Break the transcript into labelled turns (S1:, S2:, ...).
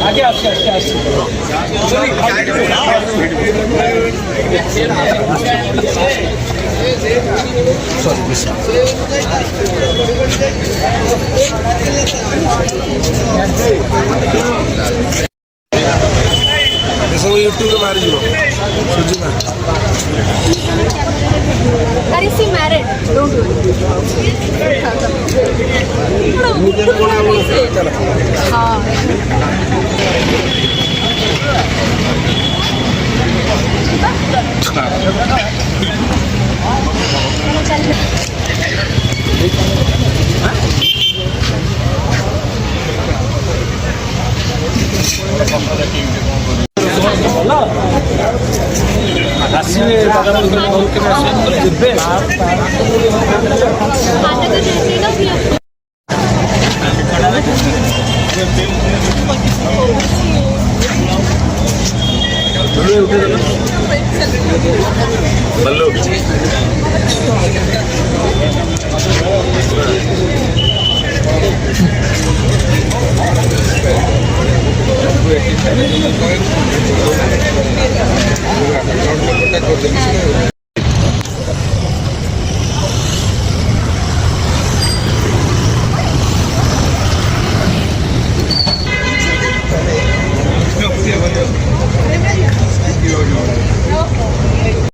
S1: আগে আসছে আসছে আসছে
S2: ସବୁ ୟୁଟ୍ୟୁବରେ ବାହାରିଯିବ ସୁଜିନା
S3: Are you see married? Don't worry. हाँ
S1: ଆସିବେ ଦାଦା ଘରକୁ ଯିବେ
S2: ବଲ୍ଲୁ